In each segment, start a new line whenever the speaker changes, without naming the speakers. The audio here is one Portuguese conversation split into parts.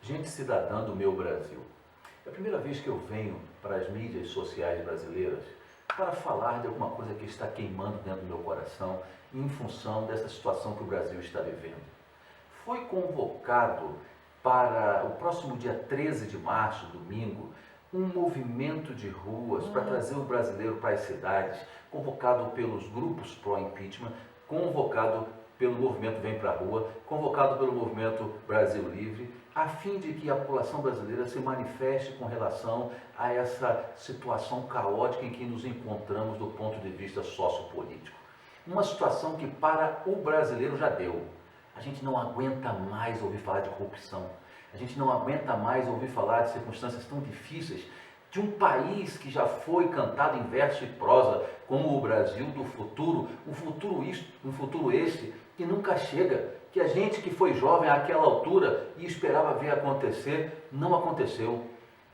Gente cidadã do meu Brasil. É a primeira vez que eu venho para as mídias sociais brasileiras para falar de alguma coisa que está queimando dentro do meu coração em função dessa situação que o Brasil está vivendo. Foi convocado para o próximo dia 13 de março, domingo, um movimento de ruas para trazer o brasileiro para as cidades, convocado pelos grupos pró-impeachment, convocado pelo movimento Vem Pra Rua, convocado pelo movimento Brasil Livre, a fim de que a população brasileira se manifeste com relação a essa situação caótica em que nos encontramos do ponto de vista sociopolítico. Uma situação que para o brasileiro já deu. A gente não aguenta mais ouvir falar de corrupção. A gente não aguenta mais ouvir falar de circunstâncias tão difíceis de um país que já foi cantado em verso e prosa como o Brasil do futuro, um futuro este que nunca chega, que a gente que foi jovem àquela altura e esperava ver acontecer, não aconteceu.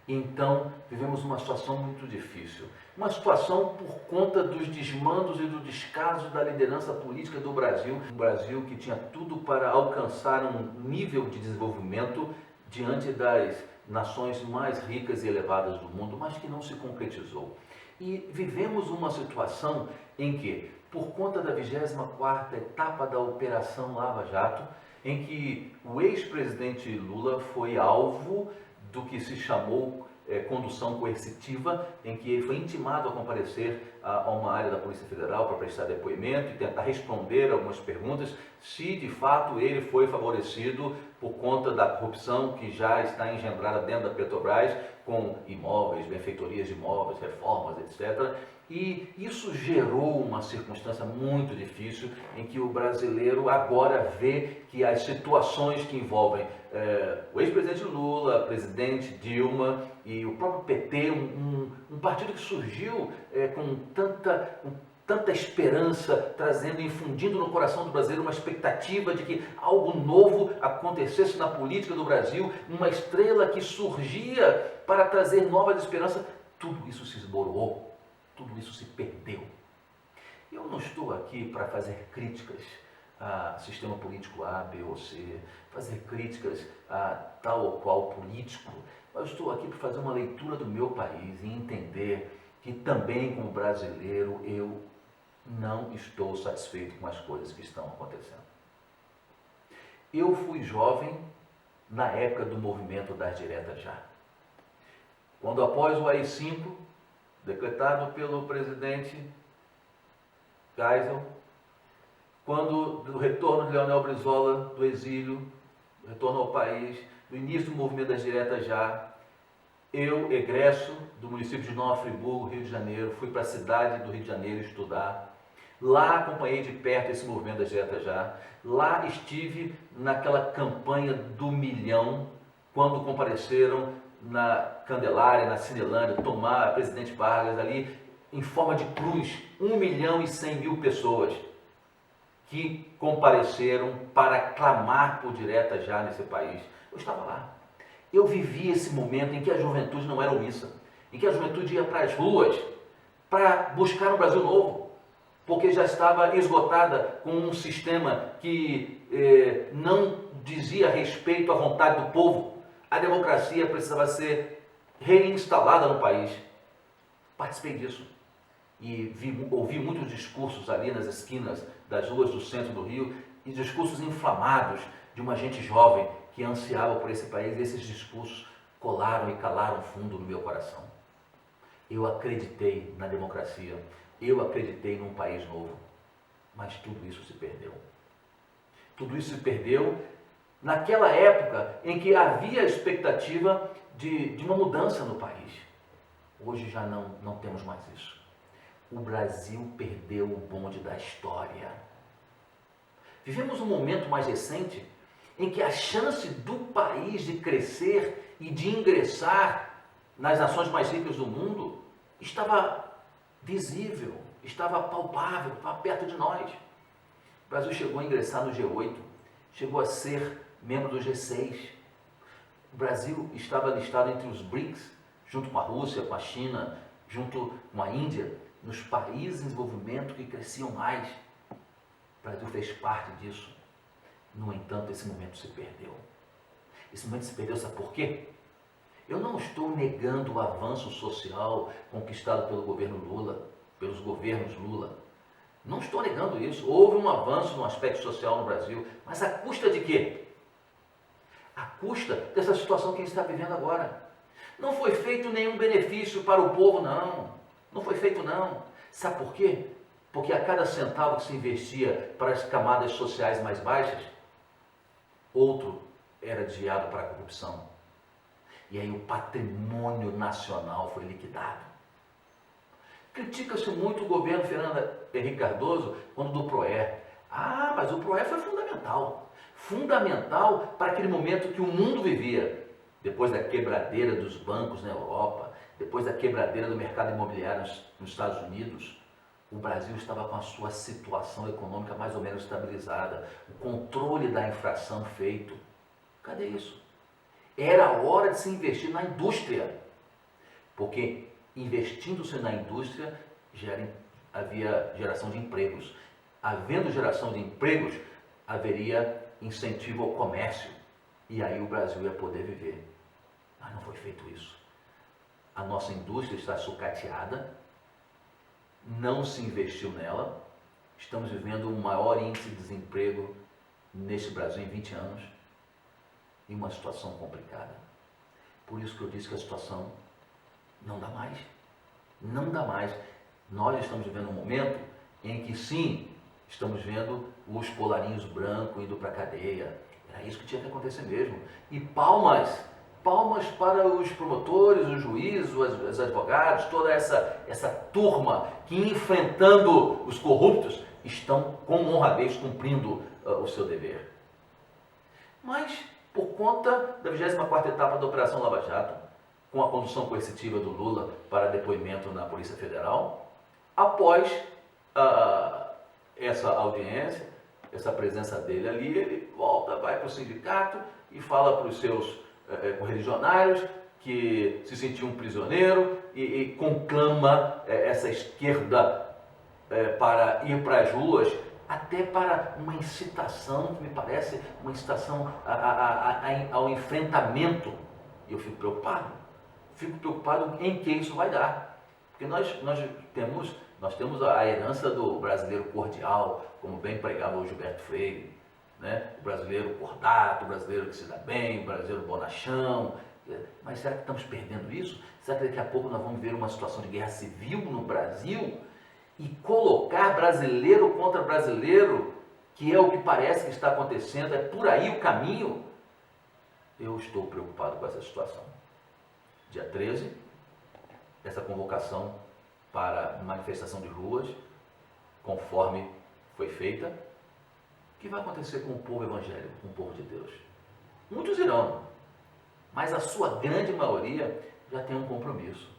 Então, vivemos uma situação muito difícil. Uma situação por conta dos desmandos e do descaso da liderança política do Brasil. Um Brasil que tinha tudo para alcançar um nível de desenvolvimento diante das nações mais ricas e elevadas do mundo, mas que não se concretizou. E vivemos uma situação em que, por conta da 24ª etapa da Operação Lava Jato, em que o ex-presidente Lula foi alvo do que se chamou condução coercitiva, em que ele foi intimado a comparecer a uma área da Polícia Federal para prestar depoimento e tentar responder algumas perguntas, se de fato ele foi favorecido por conta da corrupção que já está engendrada dentro da Petrobras, com imóveis, benfeitorias de imóveis, reformas, etc. E isso gerou uma circunstância muito difícil em que o brasileiro agora vê que as situações que envolvem o ex-presidente Lula, a presidente Dilma e o próprio PT, um partido que surgiu com tanta esperança, trazendo, infundindo no coração do brasileiro uma expectativa de que algo novo acontecesse na política do Brasil, uma estrela que surgia para trazer novas esperanças, tudo isso se esboroou. Tudo isso se perdeu. Eu não estou aqui para fazer críticas a sistema político A, B ou C, fazer críticas a tal ou qual político, mas estou aqui para fazer uma leitura do meu país e entender que também como brasileiro eu não estou satisfeito com as coisas que estão acontecendo. Eu fui jovem na época do movimento das diretas já. Quando após o AI-5, decretado pelo presidente Geisel, quando do retorno de Leonel Brizola do exílio, do retorno ao país, do início do movimento das diretas já, eu, egresso do município de Nova Friburgo, Rio de Janeiro, fui para a cidade do Rio de Janeiro estudar. Lá acompanhei de perto esse movimento das diretas já. Lá estive naquela campanha do milhão, quando compareceram na Candelária, na Cinelândia, tomar a Presidente Vargas ali, em forma de cruz, 1.100.000 pessoas que compareceram para clamar por direta já nesse país. Eu estava lá. Eu vivi esse momento em que a juventude não era omissa, em que a juventude ia para as ruas para buscar um Brasil novo, porque já estava esgotada com um sistema que não dizia respeito à vontade do povo. A democracia precisava ser reinstalada no país. Participei disso e ouvi muitos discursos ali nas esquinas das ruas do centro do Rio e discursos inflamados de uma gente jovem que ansiava por esse país, e esses discursos colaram e calaram fundo no meu coração. Eu acreditei na democracia, eu acreditei num país novo, mas tudo isso se perdeu. Tudo isso se perdeu naquela época em que havia a expectativa de uma mudança no país. Hoje já não temos mais isso. O Brasil perdeu o bonde da história. Vivemos um momento mais recente em que a chance do país de crescer e de ingressar nas nações mais ricas do mundo estava visível, estava palpável, estava perto de nós. O Brasil chegou a ingressar no G8, chegou a ser membro do G6. O Brasil estava listado entre os BRICS, junto com a Rússia, com a China, junto com a Índia, nos países em desenvolvimento que cresciam mais. O Brasil fez parte disso. No entanto, esse momento se perdeu. Esse momento se perdeu, sabe por quê? Eu não estou negando o avanço social conquistado pelo governo Lula, pelos governos Lula. Não estou negando isso. Houve um avanço no aspecto social no Brasil, mas à custa de quê? À custa dessa situação que a gente está vivendo agora. Não foi feito nenhum benefício para o povo, não. Não foi feito, não. Sabe por quê? Porque a cada centavo que se investia para as camadas sociais mais baixas, outro era desviado para a corrupção. E aí o patrimônio nacional foi liquidado. Critica-se muito o governo Fernando Henrique Cardoso quando do PROER. Ah, mas o PROER foi fundamental. Fundamental para aquele momento que o mundo vivia. Depois da quebradeira dos bancos na Europa, depois da quebradeira do mercado imobiliário nos Estados Unidos, o Brasil estava com a sua situação econômica mais ou menos estabilizada, o controle da inflação feito. Cadê isso? Era hora de se investir na indústria, porque investindo-se na indústria havia geração de empregos. Havendo geração de empregos, haveria incentivo ao comércio, e aí o Brasil ia poder viver. Mas não foi feito isso. A nossa indústria está sucateada, não se investiu nela, estamos vivendo o maior índice de desemprego neste Brasil em 20 anos, e uma situação complicada. Por isso que eu disse que a situação não dá mais. Não dá mais. Nós estamos vivendo um momento em que sim, estamos vendo os colarinhos brancos indo para a cadeia. Era isso que tinha que acontecer mesmo. E palmas para os promotores, os juízes, os advogados, toda essa turma que, enfrentando os corruptos, estão com honradez cumprindo o seu dever. Mas, por conta da 24ª etapa da Operação Lava Jato, com a condução coercitiva do Lula para depoimento na Polícia Federal, após essa audiência, essa presença dele ali, ele volta, vai para o sindicato e fala para os seus correligionários que se sentiu um prisioneiro e conclama essa esquerda para ir para as ruas, até para uma incitação, que me parece uma incitação ao enfrentamento. E eu fico preocupado em que isso vai dar. Porque nós temos a herança do brasileiro cordial, como bem pregava o Gilberto Freire, né? O brasileiro cordato, o brasileiro que se dá bem, o brasileiro bonachão. Mas será que estamos perdendo isso? Será que daqui a pouco nós vamos ver uma situação de guerra civil no Brasil e colocar brasileiro contra brasileiro, que é o que parece que está acontecendo? É por aí o caminho? Eu estou preocupado com essa situação. Dia 13, essa convocação para manifestação de ruas, conforme foi feita. O que vai acontecer com o povo evangélico, com o povo de Deus? Muitos irão, mas a sua grande maioria já tem um compromisso.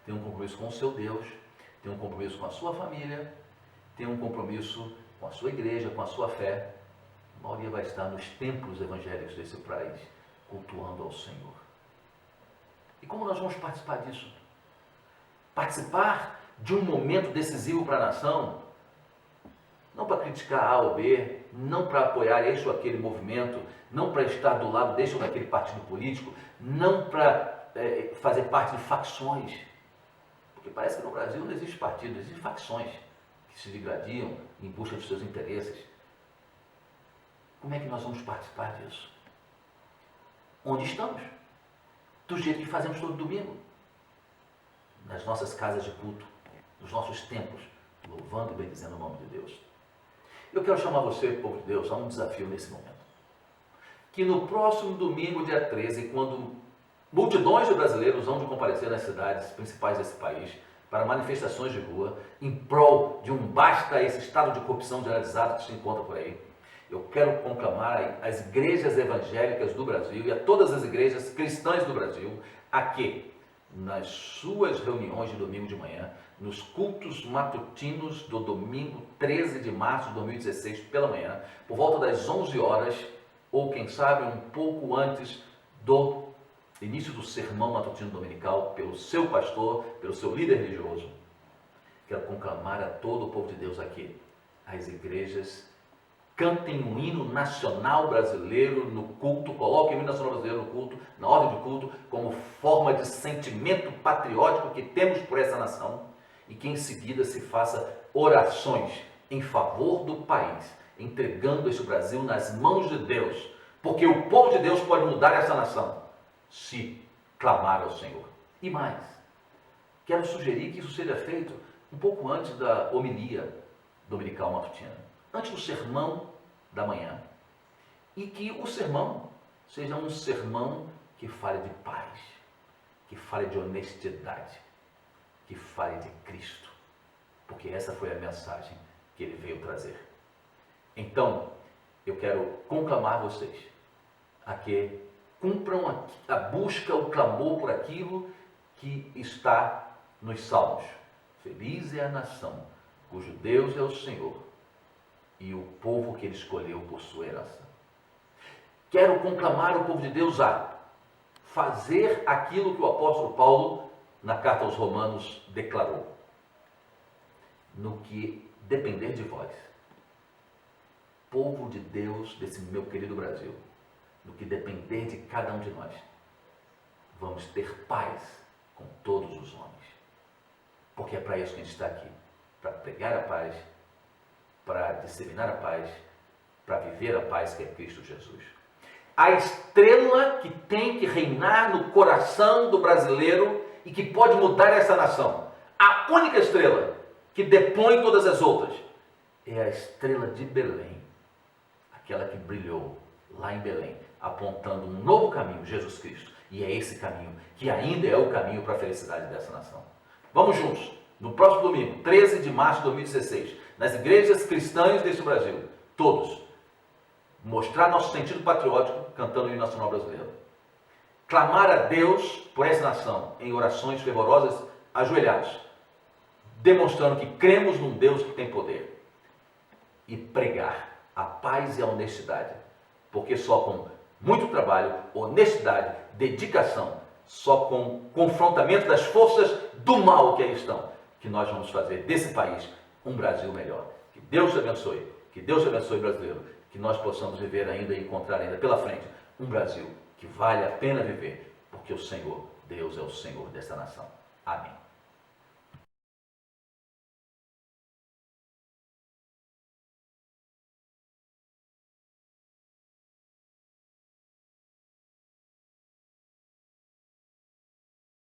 Tem um compromisso com o seu Deus, tem um compromisso com a sua família, tem um compromisso com a sua igreja, com a sua fé. A maioria vai estar nos templos evangélicos desse país, cultuando ao Senhor. E como nós vamos participar disso? Participar de um momento decisivo para a nação, não para criticar A ou B, não para apoiar este ou aquele movimento, não para estar do lado deste ou daquele partido político, não para fazer parte de facções. Porque parece que no Brasil não existe partido, existem facções que se degradiam em busca dos seus interesses. Como é que nós vamos participar disso? Onde estamos? Do jeito que fazemos todo domingo. Nas nossas casas de culto, nos nossos templos, louvando e bendizendo o nome de Deus. Eu quero chamar você, povo de Deus, a um desafio nesse momento. Que no próximo domingo, dia 13, quando multidões de brasileiros vão de comparecer nas cidades principais desse país para manifestações de rua, em prol de um basta a esse estado de corrupção generalizado que se encontra por aí, eu quero conclamar às igrejas evangélicas do Brasil e a todas as igrejas cristãs do Brasil a que, nas suas reuniões de domingo de manhã, nos cultos matutinos do domingo 13 de março de 2016 pela manhã, por volta das 11 horas, ou quem sabe um pouco antes do início do sermão matutino dominical, pelo seu pastor, pelo seu líder religioso, quero conclamar a todo o povo de Deus aqui, as igrejas cantem um hino nacional brasileiro no culto, coloquem o hino nacional brasileiro no culto, na ordem de culto, como forma de sentimento patriótico que temos por essa nação, e que em seguida se faça orações em favor do país, entregando esse Brasil nas mãos de Deus, porque o povo de Deus pode mudar essa nação, se clamar ao Senhor. E mais, quero sugerir que isso seja feito um pouco antes da homilia dominical matutina, antes do sermão da manhã, e que o sermão seja um sermão que fale de paz, que fale de honestidade, que fale de Cristo, porque essa foi a mensagem que ele veio trazer. Então, eu quero conclamar vocês a que cumpram a busca, o clamor por aquilo que está nos Salmos. Feliz é a nação cujo Deus é o Senhor e o povo que ele escolheu por sua herança. Quero conclamar o povo de Deus a fazer aquilo que o apóstolo Paulo, na carta aos Romanos, declarou. No que depender de vós, povo de Deus desse meu querido Brasil, no que depender de cada um de nós, vamos ter paz com todos os homens. Porque é para isso que a gente está aqui, para pregar a paz, para disseminar a paz, para viver a paz que é Cristo Jesus. A estrela que tem que reinar no coração do brasileiro e que pode mudar essa nação, a única estrela que depõe todas as outras, é a estrela de Belém, aquela que brilhou lá em Belém, apontando um novo caminho, Jesus Cristo. E é esse caminho que ainda é o caminho para a felicidade dessa nação. Vamos juntos, no próximo domingo, 13 de março de 2016, nas igrejas cristãs deste Brasil, todos, mostrar nosso sentido patriótico cantando o hino nacional brasileiro. Clamar a Deus por essa nação em orações fervorosas, ajoelhados, demonstrando que cremos num Deus que tem poder. E pregar a paz e a honestidade, porque só com muito trabalho, honestidade, dedicação, só com confrontamento das forças do mal que aí estão, que nós vamos fazer desse país um Brasil melhor. Que Deus te abençoe, brasileiro, que nós possamos viver ainda e encontrar ainda pela frente um Brasil que vale a pena viver, porque o Senhor, Deus é o Senhor desta nação. Amém.